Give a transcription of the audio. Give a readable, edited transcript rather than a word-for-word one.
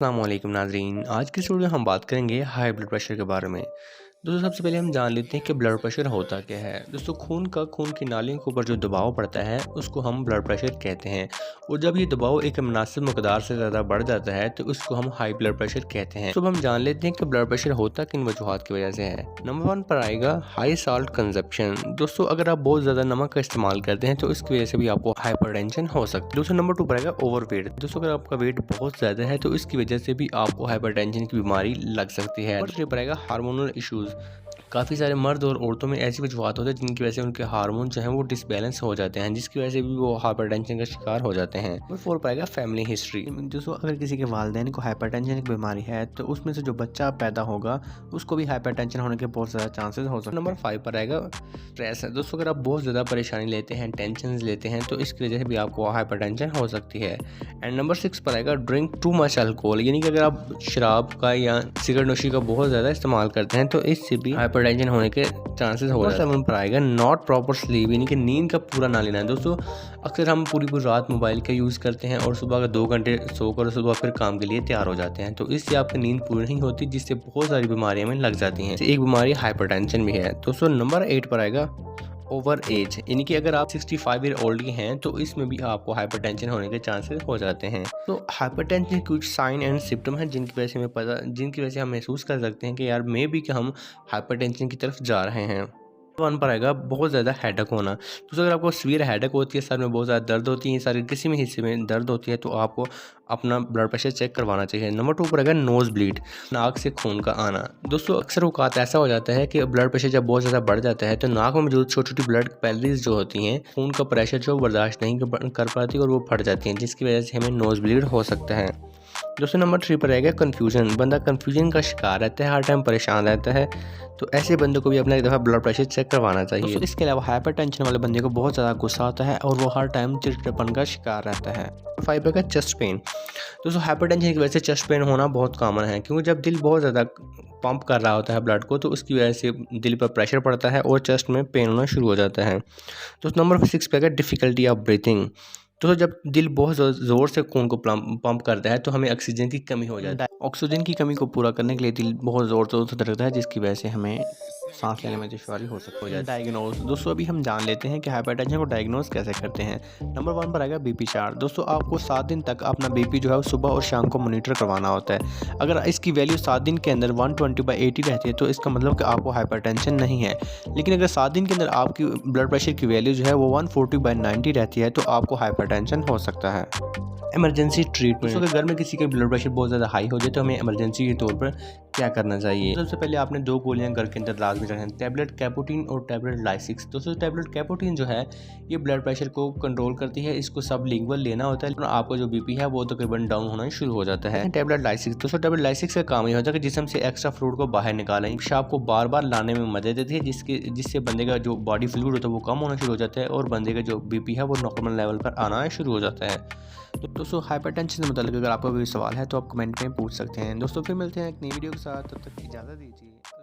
अस्सलामुअलैकुम नाज़रीन, आज की इस वीडियो में हम बात करेंगे हाई ब्लड प्रेशर के बारे में। दोस्तों सबसे पहले हम जान लेते हैं कि ब्लड प्रेशर होता क्या है। दोस्तों खून की नालियों के ऊपर जो दबाव पड़ता है उसको हम ब्लड प्रेशर कहते हैं, और जब ये दबाव एक मुनासिब मकदार से ज़्यादा बढ़ जाता है तो उसको हम हाई ब्लड प्रेशर कहते हैं। तो अब हम जान लेते हैं कि ब्लड प्रेशर होता किन वजूहात की वजह से है। नंबर 1 पर आएगा हाई साल्ट कंजप्शन। दोस्तों अगर आप बहुत ज़्यादा नमक का इस्तेमाल करते हैं तो इसकी वजह से भी आपको हाइपरटेंशन हो सकती है। दोस्तों नंबर 2 पर आएगा ओवरवेट। दोस्तों अगर आपका वेट बहुत ज़्यादा है तो इसकी वजह से भी आपको हाइपरटेंशन की बीमारी लग सकती है। नंबर 3 पर आएगा हार्मोनल इश्यूज़। काफ़ी सारे मर्द और औरतों में ऐसी वजूहत होती है जिनकी वजह से उनके हार्मोन जो हैं वो डिसबैलेंस हो जाते हैं, जिसकी वजह से भी वो हाइपरटेंशन का शिकार हो जाते हैं। नंबर 4 पर आएगा फैमिली हिस्ट्री। दोस्तों अगर किसी के वालिदैन को हाइपरटेंशन की बीमारी है तो उसमें से जो बच्चा पैदा होगा उसको भी हाइपरटेंशन होने के बहुत ज़्यादा चांसेस हो सकते हैं। नंबर 5 पर आएगा स्ट्रेस। दोस्तों अगर आप बहुत ज़्यादा परेशानी लेते हैं, टेंशन लेते हैं तो इसकी वजह से भी आपको हाइपरटेंशन हो सकती है। एंड नंबर 6 पर आएगा ड्रिंक टू मच अल्कोहल, यानी कि अगर आप शराब का या सिगरेट नोशी का बहुत ज़्यादा इस्तेमाल करते हैं तो इससे भी हाइपरटेंशन होने के चांसेस हो जाते हैं। 7 पर आएगा नॉट प्रॉपर स्लीप, यानी कि नींद का पूरा ना लेना है। दोस्तों अक्सर हम पूरी रात मोबाइल का यूज़ करते हैं और सुबह का 2 घंटे सोकर सुबह फिर काम के लिए तैयार हो जाते हैं, तो इससे आपकी नींद पूरी नहीं होती, जिससे बहुत सारी बीमारियां में लग जाती हैं। एक बीमारी हाइपरटेंशन भी है। दोस्तों नंबर 8 पर आएगा ओवर एज, यानी कि अगर आप 65 ईयर ओल्ड के हैं तो इसमें भी आपको हाइपरटेंशन होने के चांसेस हो जाते हैं। तो हाइपरटेंशन कुछ साइन एंड सिम्टम है जिनकी वजह से हम महसूस कर सकते हैं कि यार मे बी कि हम हाइपरटेंशन की तरफ जा रहे हैं। 1 पर आएगा बहुत ज़्यादा हेडेक होना। तो अगर आपको सीवियर हेडेक होती है, सर में बहुत ज़्यादा दर्द होती है, शरीर किसी भी हिस्से में दर्द होती है, तो आपको अपना ब्लड प्रेशर चेक करवाना चाहिए। नंबर 2 पर आएगा नोज़ ब्लीड, नाक से खून का आना। दोस्तों अक्सर औक़ात ऐसा हो जाता है कि ब्लड प्रेशर जब बहुत ज़्यादा बढ़ जाता है तो नाक में मौजूद छोटी-छोटी ब्लड कैपिलरीज़ जो होती हैं, खून का प्रेशर जो बर्दाश्त नहीं कर पाती और वो फट जाती हैं, जिसकी वजह से हमें नोज़ ब्लीड हो सकता है। दोस्तों नंबर 3 पर रहेगा कन्फ्यूजन। बंदा कन्फ्यूजन का शिकार रहता है, हर टाइम परेशान रहता है, तो ऐसे बंदे को भी अपना एक दफ़ा ब्लड प्रेशर चेक करवाना चाहिए। दोस्तों इसके अलावा हाइपरटेंशन वाले बंदे को बहुत ज़्यादा गुस्सा आता है और वो हर टाइम चिड़चिड़ापन का शिकार रहता है। 5 का चेस्ट पेन। दोस्तों हाइपरटेंशन की वजह से चेस्ट पेन होना बहुत कॉमन है, क्योंकि जब दिल बहुत ज़्यादा पंप कर रहा होता है ब्लड को तो उसकी वजह से दिल पर प्रेशर पड़ता है और चेस्ट में पेन होना शुरू हो जाता है। तो नंबर 6 पे है डिफ़िकल्टी ऑफ ब्रीथिंग। तो जब दिल बहुत ज़ोर से खून को पंप करता है तो हमें ऑक्सीजन की कमी हो जाती है। ऑक्सीजन की कमी को पूरा करने के लिए दिल बहुत ज़ोर से धड़कता है, जिसकी वजह से हमें सांस लेने में दुश्वारी हो सकती है। डायग्नोज। दोस्तों अभी हम जान लेते हैं कि हाइपरटेंशन को डायग्नोज कैसे करते हैं। नंबर 1 पर आएगा बीपी चार्ट। दोस्तों आपको 7 दिन तक अपना बीपी जो है वो सुबह और शाम को मॉनिटर करवाना होता है। अगर इसकी वैल्यू 7 दिन के अंदर 120/80 रहती है तो इसका मतलब कि आपको हाइपरटेंशन नहीं है। लेकिन अगर 7 दिन के अंदर आपकी ब्लड प्रेशर की वैल्यू जो है वो 140/90 रहती है तो आपको हाइपरटेंशन हो सकता है। Emergency treatment. अगर घर में किसी का ब्लड प्रेशर बहुत ज़्यादा हाई हो जाए तो हमें इमरजेंसी के तौर पर क्या करना चाहिए। सबसे पहले आपने 2 गोलियां घर के अंदर लाजमी रखनी है, टैबलेट कैपोटीन और टैबलेट लाइसिक्स। दोस्तों टैबलेट कैपोटीन जो है ये ब्लड प्रेशर को कंट्रोल करती है, इसको सबलिंगुअल लेना होता है, लेकिन आपका जो बीपी है वो तकरीबन डाउन होना शुरू हो जाता है। टैबलेट लाइसिक्स। दोस्तों टैबलेट लाइसिक्स का काम ये होता है कि जिस्म से एक्स्ट्रा फ्लूइड को बाहर निकालें, पेशाब को बार बार लाने में मदद देती है, जिससे बंदे का जो बॉडी फ्लूइड होता है वो कम होना शुरू हो जाता है और बंदे का जो बीपी है वो नॉर्मल लेवल पर आना शुरू हो जाता है। तो दोस्तों हाइपरटेंशन से मुताल्लिक़ अगर आपका कोई सवाल है तो आप कमेंट में पूछ सकते हैं। दोस्तों फिर मिलते हैं एक नई वीडियो के साथ, तब तक इजाज़त दीजिए।